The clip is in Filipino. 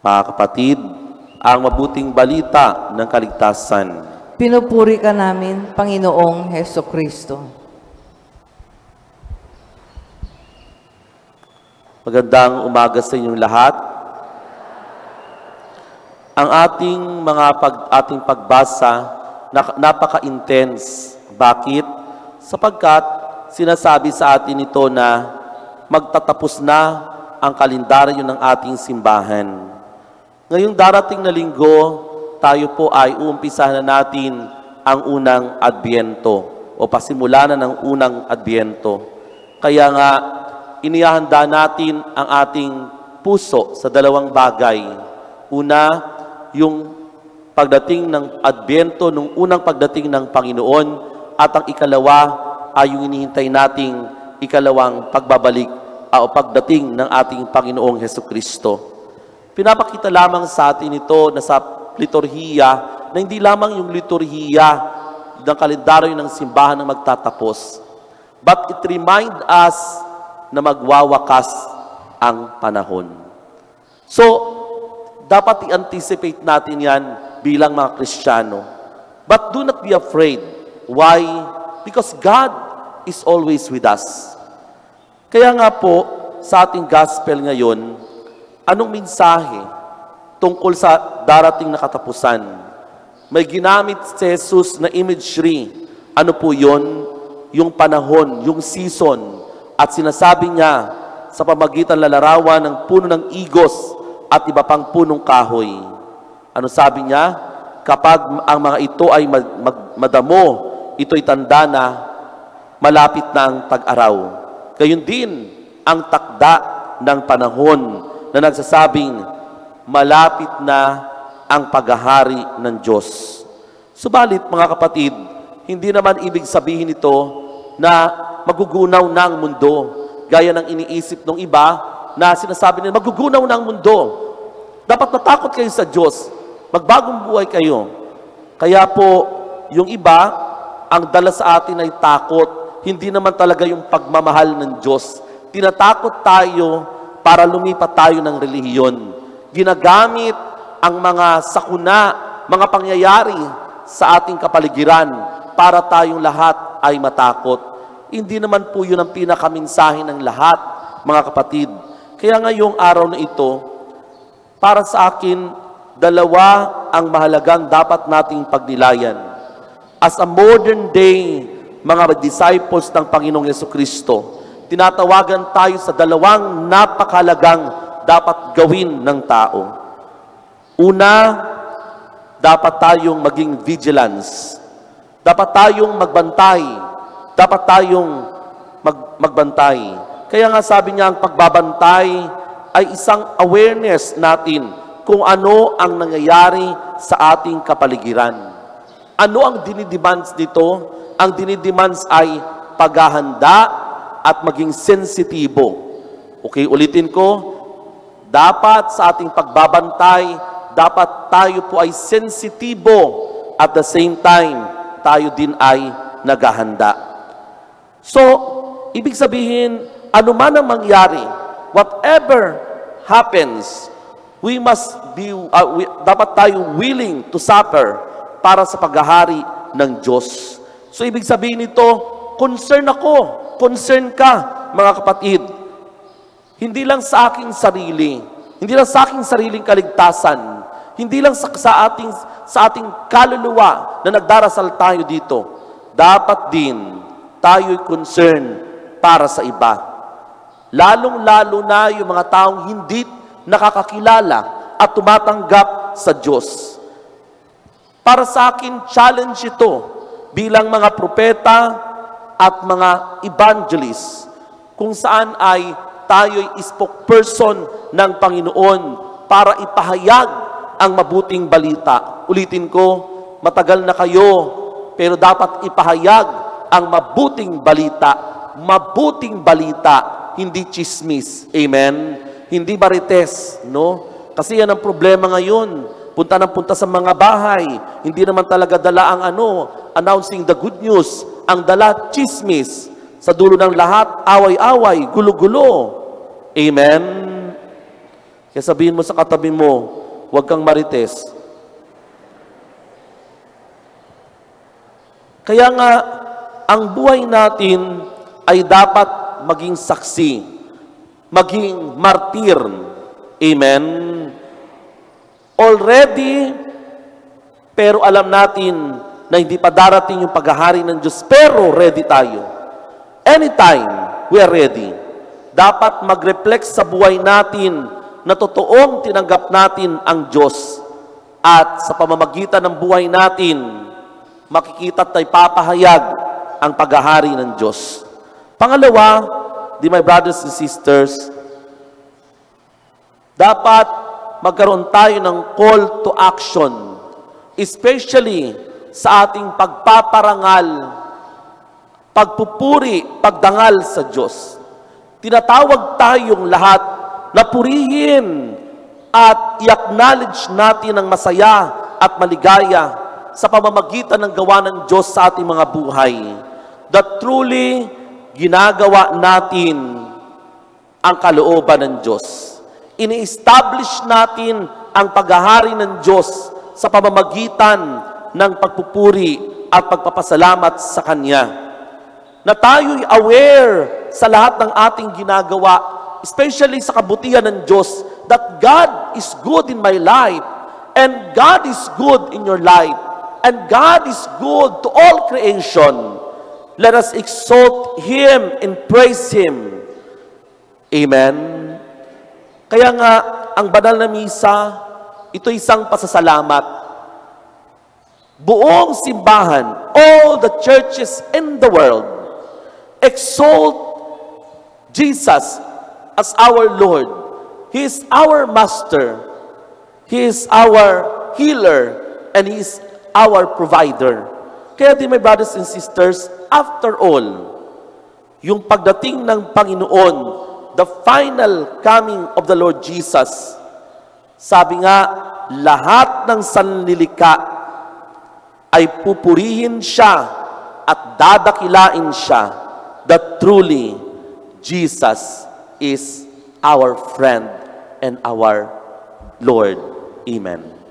Mga kapatid, ang mabuting balita ng kaligtasan. Pinupuri ka namin, Panginoong Hesukristo. Magandang umaga sa inyong lahat. Ang ating pagbasa napaka-intense. Bakit? Sapagkat sinasabi sa atin ito na magtatapos na ang kalendaryo ng ating simbahan. Ngayong darating na linggo, tayo po ay uumpisahan na natin ang unang Adbyento o pasimula na ng unang Adbyento. Kaya nga, inihahanda natin ang ating puso sa dalawang bagay. Una, yung pagdating ng Adbyento, nung unang pagdating ng Panginoon, at ang ikalawa ay yung inihintay nating ikalawang pagbabalik o pagdating ng ating Panginoong Hesukristo. Pinapakita lamang sa atin ito na sa liturhiya, na hindi lamang yung liturhiya ng kalendaryo ng simbahan ang magtatapos, but it reminds us na magwawakas ang panahon. So, dapat i-anticipate natin yan bilang mga Kristiyano. But do not be afraid. Why? Because God is always with us. Kaya nga po, sa ating gospel ngayon, anong mensahe tungkol sa darating na katapusan? May ginamit si Jesus na imagery. Ano po yun? Yung panahon, yung season. At sinasabi niya sa pamagitan lalarawan ng puno ng igos at iba pang punong kahoy. Ano sabi niya? Kapag ang mga ito ay madamo, ito'y tanda na malapit na ang tag-araw. Gayon din ang takda ng panahon na nagsasabing malapit na ang paghahari ng Diyos. Subalit mga kapatid, hindi naman ibig sabihin ito na magugunaw na ang mundo. Gaya ng iniisip ng iba na sinasabi nila, magugunaw na ang mundo. Dapat natakot kayo sa Diyos. Magbagong buhay kayo. Kaya po, yung iba, ang dala sa atin ay takot. Hindi naman talaga yung pagmamahal ng Diyos. Tinatakot tayo para lumipat tayo ng relihiyon. Ginagamit ang mga sakuna, mga pangyayari sa ating kapaligiran para tayong lahat ay matakot. Hindi naman po yun ang pinakaminsahe ng lahat, mga kapatid. Kaya ngayong araw na ito, para sa akin, dalawa ang mahalagang dapat nating pagnilayan. As a modern day, mga disciples ng Panginoong Hesukristo, tinatawagan tayo sa dalawang napakahalagang dapat gawin ng tao. Una, dapat tayong maging vigilance. Dapat tayong magbantay. Dapat tayong magbantay. Kaya nga sabi niya, ang pagbabantay ay isang awareness natin kung ano ang nangyayari sa ating kapaligiran. Ano ang dinidemands nito? Ang dinidemands ay paghahanda at maging sensitibo. Okay, ulitin ko. Dapat sa ating pagbabantay, dapat tayo po ay sensitibo. At the same time, tayo din ay naghahanda. So, ibig sabihin, ano man ang mangyari, whatever happens, we must be, dapat tayo willing to suffer para sa paghahari ng Diyos. So, ibig sabihin nito, concern ako, concern ka, mga kapatid. Hindi lang sa aking sarili, hindi lang sa aking sariling kaligtasan, hindi lang sa ating kaluluwa na nagdarasal tayo dito. Dapat din tayo'y concern para sa iba. Lalong-lalo na yung mga taong hindi nakakakilala at tumatanggap sa Diyos. Para sa akin, challenge ito bilang mga propeta at mga evangelists kung saan ay tayo'y spokesperson ng Panginoon para ipahayag ang mabuting balita. Ulitin ko, matagal na kayo, pero dapat ipahayag ang mabuting balita. Mabuting balita, hindi chismis. Amen? Hindi marites, no? Kasi yan ang problema ngayon. Punta ng punta sa mga bahay. Hindi naman talaga dala ang announcing the good news. Ang dala, chismis. Sa dulo ng lahat, away-away, gulo-gulo. Amen? Kaya sabihin mo sa katabi mo, huwag kang marites. Kaya nga, ang buhay natin ay dapat maging saksi, maging martir. Amen? Already, pero alam natin na hindi pa darating yung paghahari ng Diyos, pero ready tayo. Anytime, we are ready. Dapat mag-reflect sa buhay natin na totoong tinanggap natin ang Diyos. At sa pamamagitan ng buhay natin, makikita at papahayag ang paghahari ng Diyos. Pangalawa, my brothers and sisters, dapat magkaroon tayo ng call to action, especially sa ating pagpaparangal, pagpupuri, pagdangal sa Diyos. Tinatawag tayong lahat na purihin at i-acknowledge natin ang masaya at maligaya sa pamamagitan ng gawa ng Diyos sa ating mga buhay. That truly ginagawa natin ang kalooban ng Diyos. Ini-establish natin ang paghahari ng Diyos sa pamamagitan ng pagpupuri at pagpapasalamat sa Kanya. Na tayo'y aware sa lahat ng ating ginagawa, especially sa kabutihan ng Diyos, that God is good in my life, and God is good in your life, and God is good to all creation. Let us exalt Him and praise Him. Amen? Kaya nga, ang banal na misa, ito isang pasasalamat. Buong simbahan, all the churches in the world, exalt Jesus as our Lord. He is our Master. He is our healer. And He is our provider. Kaya my brothers and sisters, after all, yung pagdating ng Panginoon, the final coming of the Lord Jesus, sabi nga, lahat ng sanlilika ay pupurihin siya at dadakilain siya that truly Jesus is our friend and our Lord. Amen.